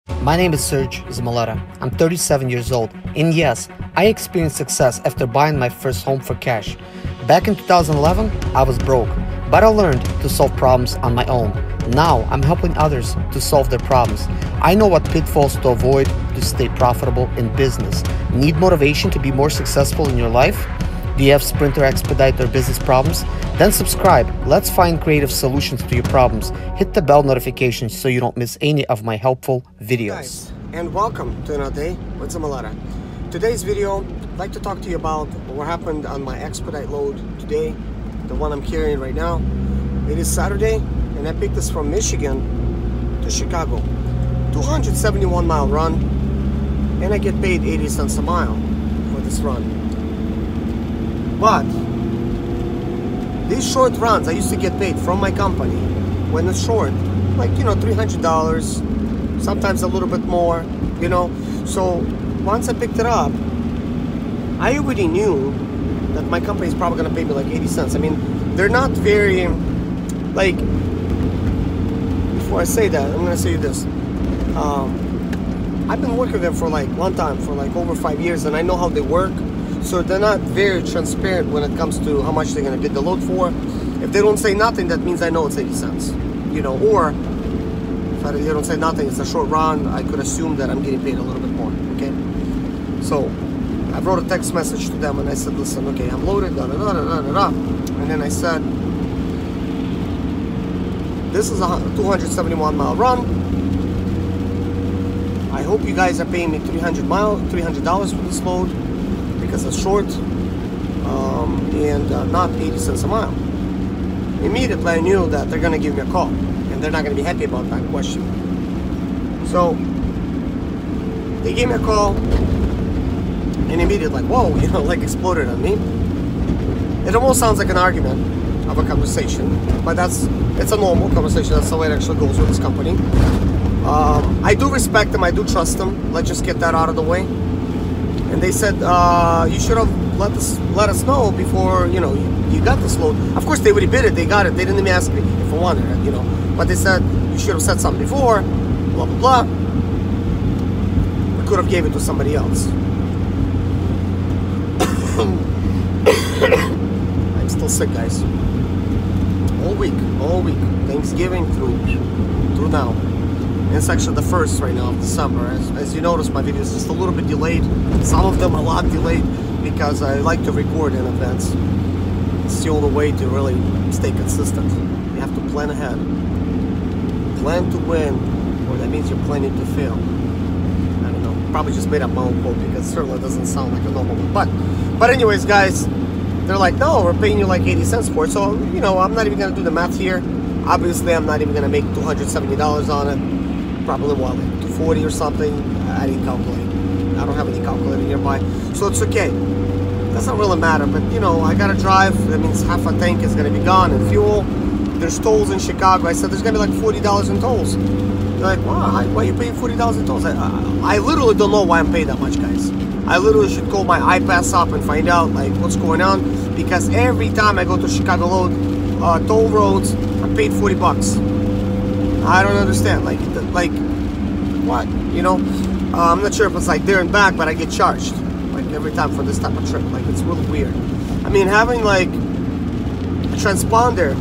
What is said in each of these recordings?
My name is Serge ZIMALETA. I'm 37 years old, and yes, I experienced success after buying my first home for cash. Back in 2011, I was broke, but I learned to solve problems on my own. Now, I'm helping others to solve their problems. I know what pitfalls to avoid to stay profitable in business. Need motivation to be more successful in your life? Do you have Sprinter, Expedite, or business problems? Then subscribe. Let's find creative solutions to your problems. Hit the bell notification so you don't miss any of my helpful videos. Guys, and welcome to another day with ZIMALETA. Today's video, I'd like to talk to you about what happened on my Expedite load today, the one I'm carrying right now. It is Saturday, and I picked this from Michigan to Chicago. 271 mile run, and I get paid 80 cents a mile for this run. But these short runs, I used to get paid from my company when it's short, like, you know, $300, sometimes a little bit more, you know. So once I picked it up, I already knew that my company is probably going to pay me like 80 cents. I mean, they're not very, like, before I say that, I'm going to say you this. I've been working with them for like one time, for like over 5 years, and I know how they work. So they're not very transparent when it comes to how much they're going to get the load for. If they don't say nothing, that means I know it's 80 cents. You know, or if they don't say nothing, it's a short run, I could assume that I'm getting paid a little bit more, okay? So I wrote a text message to them and I said, listen, okay, I'm loaded, da da da da da da. And then I said, this is a 271 mile run. I hope you guys are paying me $300 for this load, because it's short, and not 80 cents a mile. Immediately I knew that they're gonna give me a call, and they're not gonna be happy about that question. So they gave me a call, and immediately, like, whoa, you know, like exploded on me. It almost sounds like an argument of a conversation, but it's a normal conversation. That's the way it actually goes with this company. I do respect them, I do trust them. Let's just get that out of the way. And they said, you should have let us know before, you know, you got this load. Of course, they already bid it, they got it. They didn't even ask me if I wanted it, you know. But they said, you should have said something before, blah, blah, blah. We could have gave it to somebody else. I'm still sick, guys. All week. Thanksgiving through now. And it's actually the 1st right now of December. As you notice, my video is just a little bit delayed. Some of them a lot delayed because I like to record in advance. It's the only way to really stay consistent. You have to plan ahead. Plan to win, or that means you're planning to fail. I don't know. Probably just made up my own quote because it certainly doesn't sound like a normal one. But anyways, guys, they're like, no, we're paying you like 80 cents for it. So, you know, I'm not even going to do the math here. Obviously, I'm not even going to make $270 on it. Probably what, like 240 or something. I didn't calculate. I don't have any calculator nearby, so it's okay. Doesn't really matter. But you know, I gotta drive. That means half a tank is gonna be gone in fuel. There's tolls in Chicago. I said there's gonna be like $40 in tolls. They're like, wow, why are you paying $40 in tolls? I literally don't know why I'm paying that much, guys. I literally should call my iPass up and find out like what's going on, because every time I go to Chicago load toll roads, I'm paid $40. I don't understand, like what, you know? I'm not sure if it's like there and back, but I get charged like every time for this type of trip. Like, it's really weird. I mean, having like a transponder,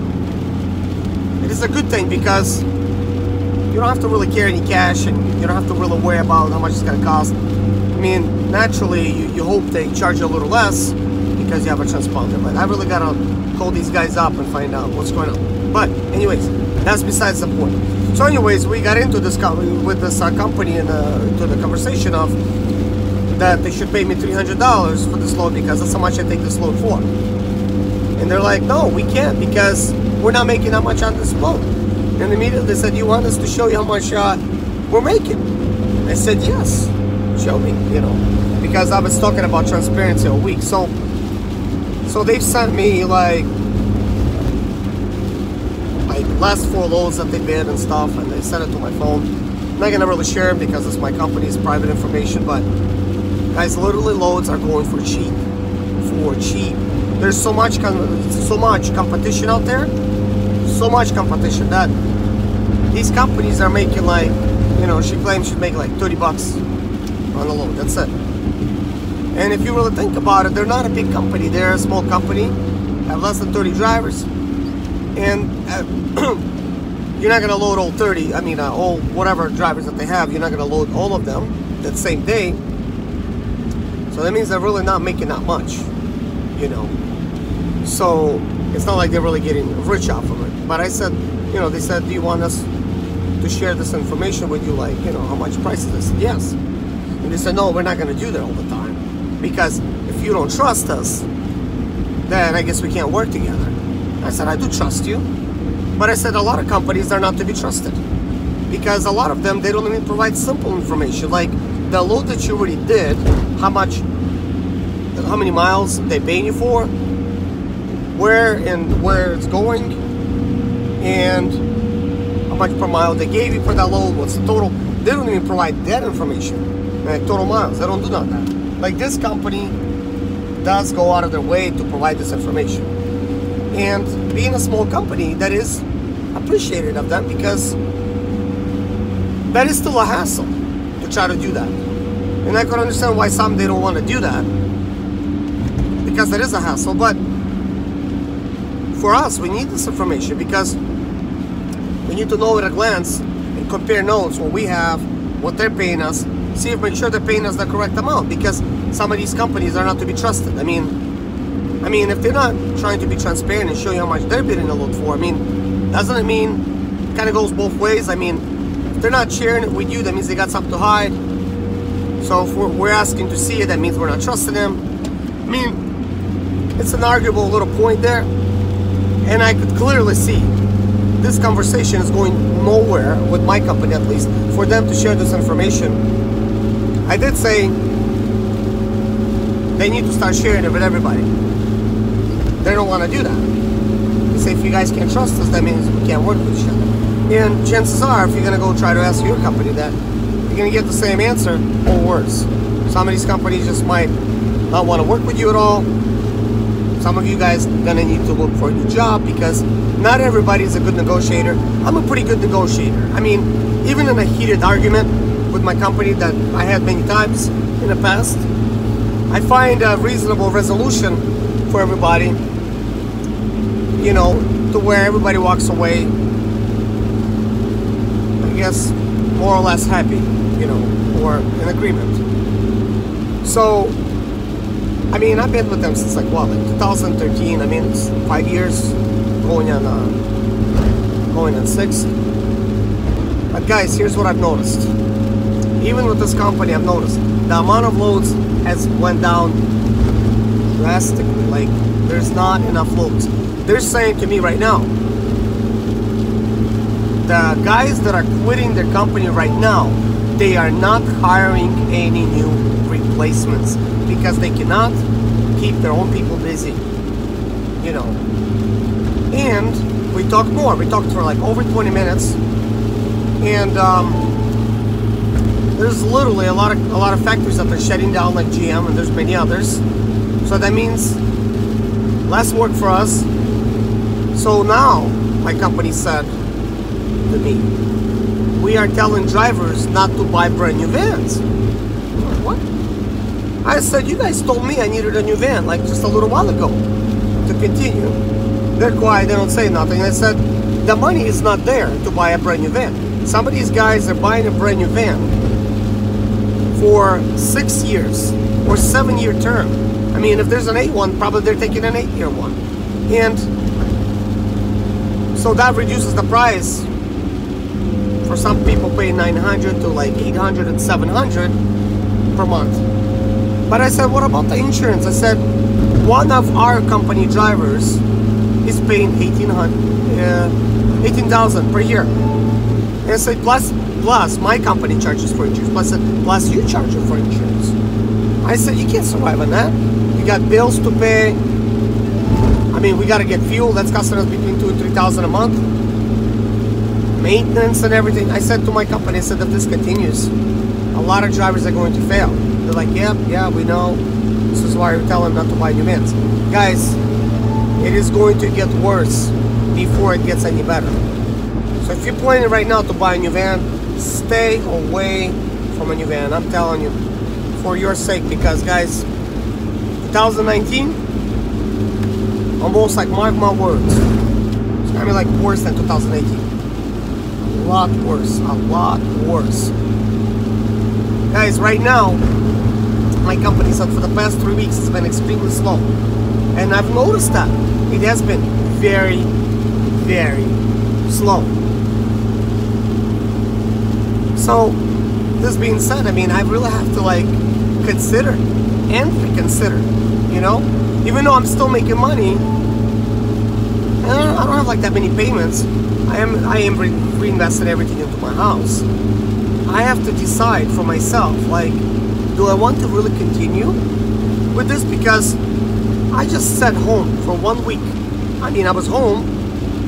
it is a good thing because you don't have to really carry any cash, and you don't have to really worry about how much it's gonna cost. I mean, naturally you hope they charge you a little less because you have a transponder, but I really gotta call these guys up and find out what's going on. But anyways, that's besides the point. So anyways, we got into this with this company and to the conversation of that they should pay me $300 for this load because that's how much I take this load for. And they're like, no, we can't because we're not making that much on this load. And immediately they said, you want us to show you how much we're making? I said, yes, show me, you know, because I was talking about transparency all week. So they've sent me like last 4 loads that they bid and stuff, and they sent it to my phone. I'm not gonna really share it because it's my company's private information, but guys, literally loads are going for cheap. There's so much competition out there, so much competition that these companies are making like You know, she claims she'd make like 30 bucks on the load. That's it. And if you really think about it, they're not a big company. They're a small company, have less than 30 drivers, and you're not going to load all 30. I mean, all whatever drivers that they have, you're not going to load all of them that same day. So that means they're really not making that much, you know. So it's not like they're really getting rich off of it. But I said, you know, they said, do you want us to share this information with you, like, you know, how much price is this? Yes. And they said, no, we're not going to do that all the time, because if you don't trust us, then I guess we can't work together. I said, I do trust you, but I said a lot of companies are not to be trusted, because a lot of them, they don't even provide simple information, like the load that you already did, how many miles they paying you for, where it's going, and how much per mile they gave you for that load, what's the total. They don't even provide that information, like total miles. They don't do none of that. Like, this company does go out of their way to provide this information. And being a small company, that is appreciated of them, because that is still a hassle to try to do that. And I can understand why some they don't want to do that, because that is a hassle. But for us, we need this information, because we need to know at a glance and compare notes, what we have, what they're paying us, make sure they're paying us the correct amount, because some of these companies are not to be trusted. I mean, if they're not trying to be transparent and show you how much they're bidding a load for, I mean, doesn't it mean it kind of goes both ways? I mean, if they're not sharing it with you, that means they got something to hide. So if we're asking to see it, that means we're not trusting them. I mean, it's an arguable little point there, and I could clearly see this conversation is going nowhere with my company, at least, for them to share this information. I did say they need to start sharing it with everybody. They don't want to do that. They say, if you guys can't trust us, that means we can't work with each other. And chances are, if you're going to go try to ask your company that, you're going to get the same answer or worse. Some of these companies just might not want to work with you at all. Some of you guys are going to need to look for a new job, because not everybody is a good negotiator. I'm a pretty good negotiator. I mean, even in a heated argument with my company that I had many times in the past, I find a reasonable resolution for everybody, you know, to where everybody walks away, I guess, more or less happy, you know, or in agreement. So, I mean, I've been with them since like 2013. I mean, it's 5 years, going on 6. But guys, here's what I've noticed. Even with this company, I've noticed the amount of loads has went down drastically. Like, there's not enough loads. They're saying to me right now, the guys that are quitting their company right now, they are not hiring any new replacements, because they cannot keep their own people busy, you know. And we talked more. We talked for like over 20 minutes, and there's literally a lot of factories that are shutting down, like GM, and there's many others. So that means less work for us. So now my company said to me, we are telling drivers not to buy brand new vans. What? I said, you guys told me I needed a new van like just a little while ago to continue. They're quiet, they don't say nothing. I said, the money is not there to buy a brand new van. Some of these guys are buying a brand new van for 6 years or 7-year term. I mean, if there's an 8 one, probably they're taking an 8-year one. And so that reduces the price. For some people pay 900 to like 800 and 700 per month. But I said, what about the insurance? I said, one of our company drivers is paying $18,000 per year. And I said, plus my company charges for insurance. Plus you charge for insurance. I said, you can't survive on that. You got bills to pay. I mean, we got to get fuel. That's costing us between $2,000 and $3,000 a month. Maintenance and everything. I said to my company, I said, if this continues, a lot of drivers are going to fail. They're like, yeah, we know. This is why we're telling them not to buy new vans. Guys, it is going to get worse before it gets any better. So if you're planning right now to buy a new van, stay away from a new van. I'm telling you, for your sake, because guys, 2019, almost like, mark my words, it's gonna be like worse than 2018. A lot worse, a lot worse. Guys, right now, my company said for the past 3 weeks it's been extremely slow. And I've noticed that it has been very, very slow. So, this being said, I mean, I really have to like consider and reconsider, you know? Even though I'm still making money, I don't have like that many payments. I am reinvesting everything into my house. I have to decide for myself, like, do I want to really continue with this? Because I just sat home for 1 week. I mean, I was home.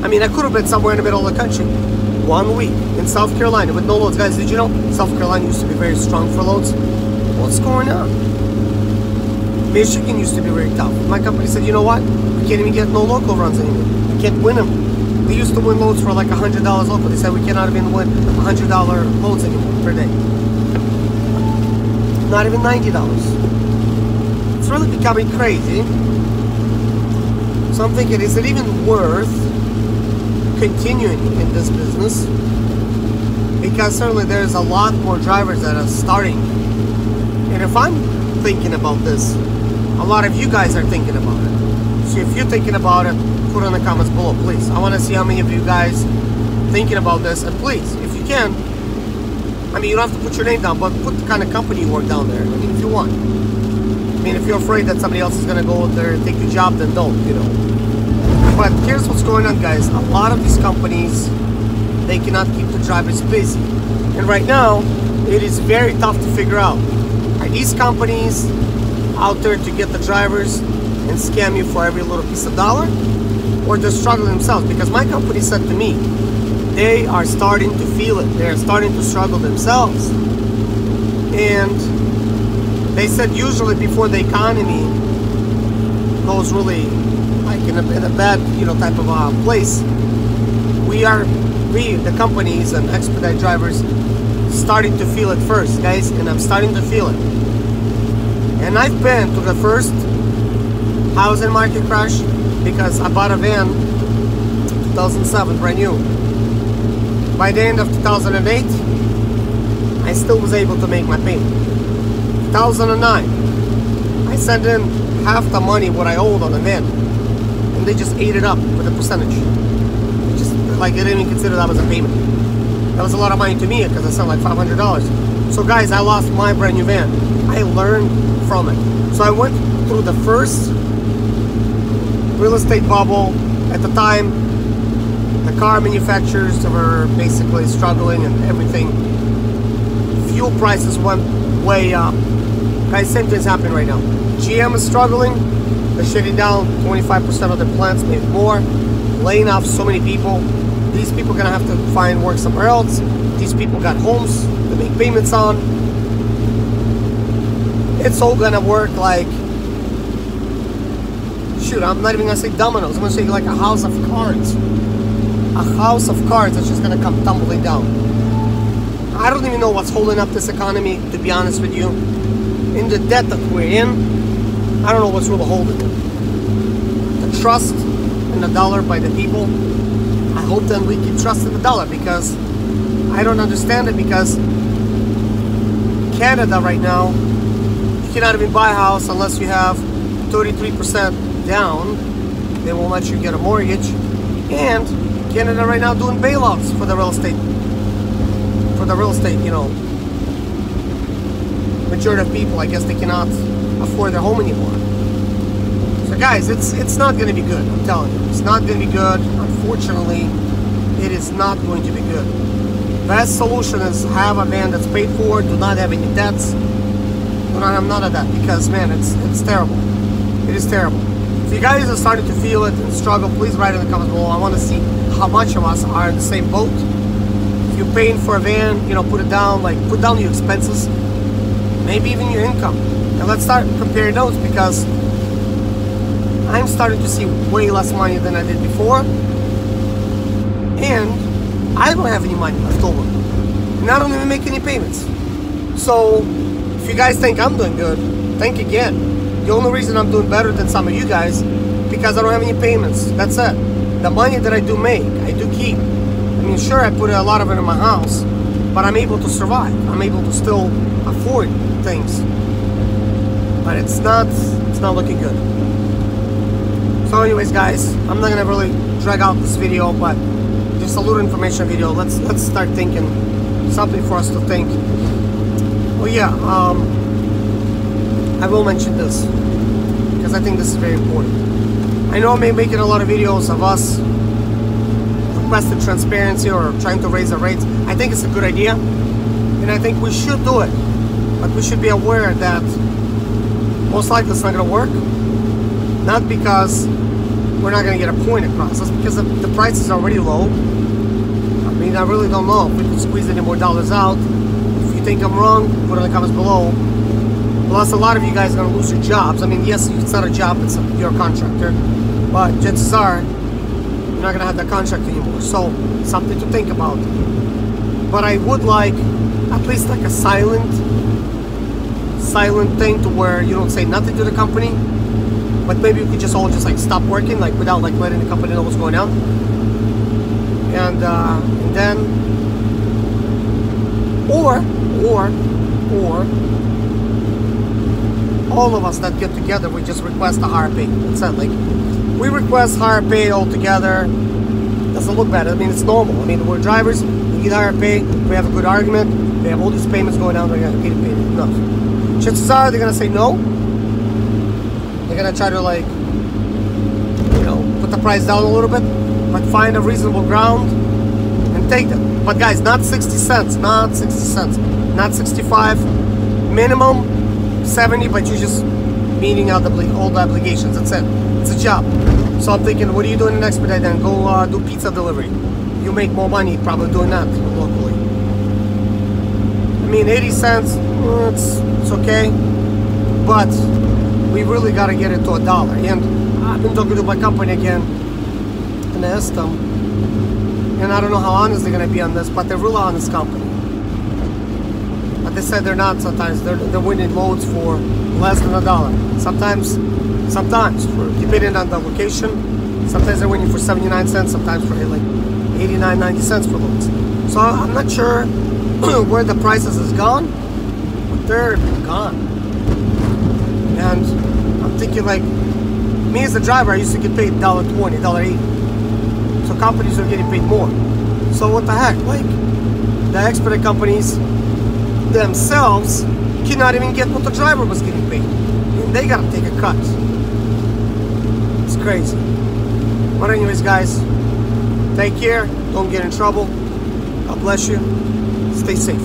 I mean, I could have been somewhere in the middle of the country. 1 week in South Carolina with no loads. Guys, did you know South Carolina used to be very strong for loads? What's going on? Michigan used to be very tough. My company said, you know what? We can't even get no local runs anymore. We can't win them. They used to win loads for like $100 local. They said we cannot even win $100 loads anymore per day. Not even $90. It's really becoming crazy. So I'm thinking, is it even worth continuing in this business? Because certainly there's a lot more drivers that are starting. And if I'm thinking about this, a lot of you guys are thinking about it. So if you're thinking about it, put in the comments below, please. I want to see how many of you guys thinking about this. And please, if you can, I mean, you don't have to put your name down, but put the kind of company you work down there. I mean, if you want. I mean, if you're afraid that somebody else is going to go there and take your job, then don't, you know. But here's what's going on, guys. A lot of these companies, they cannot keep the drivers busy. And right now, it is very tough to figure out. Are these companies out there to get the drivers and scam you for every little piece of dollar? Or they're struggling themselves? Because my company said to me, they are starting to feel it. They're starting to struggle themselves. And they said usually before the economy goes really like in a bad, you know, type of place, we, the companies and expedite drivers, starting to feel it first, guys. And I'm starting to feel it. And I've been to the first housing market crash because I bought a van 2007, brand new. By the end of 2008, I still was able to make my payment. 2009, I sent in half the money what I owed on the van, and they just ate it up with a percentage. Just like they didn't even consider that was a payment. That was a lot of money to me because I sent like $500. So guys, I lost my brand new van. I learned from it. So I went through the first real estate bubble. At the time, the car manufacturers were basically struggling and everything. Fuel prices went way up. Guys, same thing's happening right now. GM is struggling. They're shutting down 25% of their plants, maybe more. Laying off so many people. These people are gonna have to find work somewhere else. These people got homes to make payments on. It's all gonna work like, shoot, I'm not even gonna say dominoes. I'm gonna say like a house of cards. A house of cards that's just gonna come tumbling down. I don't even know what's holding up this economy, to be honest with you. In the debt that we're in, I don't know what's really holding it. The trust in the dollar by the people. I hope that we keep trusting the dollar, because I don't understand it, because Canada right now, you cannot even buy a house unless you have 33% down. They won't let you get a mortgage. And Canada right now doing bailouts for the real estate. For the real estate, you know, majority of people, I guess they cannot afford their home anymore. So guys, it's not going to be good. I'm telling you, it's not going to be good. Unfortunately, it is not going to be good. Best solution is have a van that's paid for, do not have any debts, do not have none of that, because man, it's terrible. It is terrible. If you guys are starting to feel it and struggle, please write in the comments below. I want to see how much of us are in the same boat. If you're paying for a van, you know, put it down, like put down your expenses, maybe even your income, and let's start comparing notes, because I'm starting to see way less money than I did before, and I don't have any money left over. and I don't even make any payments. So if you guys think I'm doing good, think again. The only reason I'm doing better than some of you guys, because I don't have any payments. That's it. The money that I do make, I do keep. I mean, sure, I put a lot of it in my house, but I'm able to survive. I'm able to still afford things. But it's not looking good. So anyways, guys, I'm not gonna really drag out this video, but just a little information video. Let's start thinking, something for us to think. Well, yeah, I will mention this because I think this is very important. I know I'm making a lot of videos of us requesting transparency or trying to raise the rates. I think it's a good idea, and I think we should do it, but we should be aware that most likely it's not going to work. Not because we're not going to get a point across, it's because the price is already low. I mean, I really don't know if we can squeeze any more dollars out. If you think I'm wrong, put it in the comments below. Plus, a lot of you guys are going to lose your jobs. I mean, yes, it's not a job, you're a contractor, but chances are you're not going to have that contract anymore. So, something to think about. But I would like at least like a silent thing to where you don't say nothing to the company, but maybe we could just all just like stop working, like without like letting the company know what's going on. And then, or all of us that get together, we just request a higher pay. It's not like we request higher pay altogether. Doesn't look bad. I mean, it's normal. I mean, we're drivers. We get higher pay. We have a good argument. We have all these payments going down. They're gonna get paid enough. Chances are they're gonna say no. They're gonna try to like, you know, put the price down a little bit, but find a reasonable ground and take them. But guys, not 60 cents, not 60 cents, not 65, minimum 70, but you just meeting out all the obligations. That's it. It's a job. So I'm thinking, what are you doing in Expediting? Then go do pizza delivery. You make more money probably doing that locally. I mean, 80 cents, it's okay, but we really got to get it to $1. And I've been talking to my company again, and I asked them, and I don't know how honest they're going to be on this, but they're a real honest company. But they said they're not sometimes. They're winning loads for less than $1. Sometimes, for depending on the location, sometimes they're winning for 79 cents, sometimes for like 89, 90 cents for loads. So I'm not sure where the prices has gone, but they're gone. And I'm thinking, like, me as a driver, I used to get paid $1.20, $1.80. So companies are getting paid more. So what the heck? Like, the expedite companies themselves cannot even get what the driver was getting paid. And they gotta take a cut. It's crazy. But anyways, guys, take care. Don't get in trouble. God bless you. Stay safe.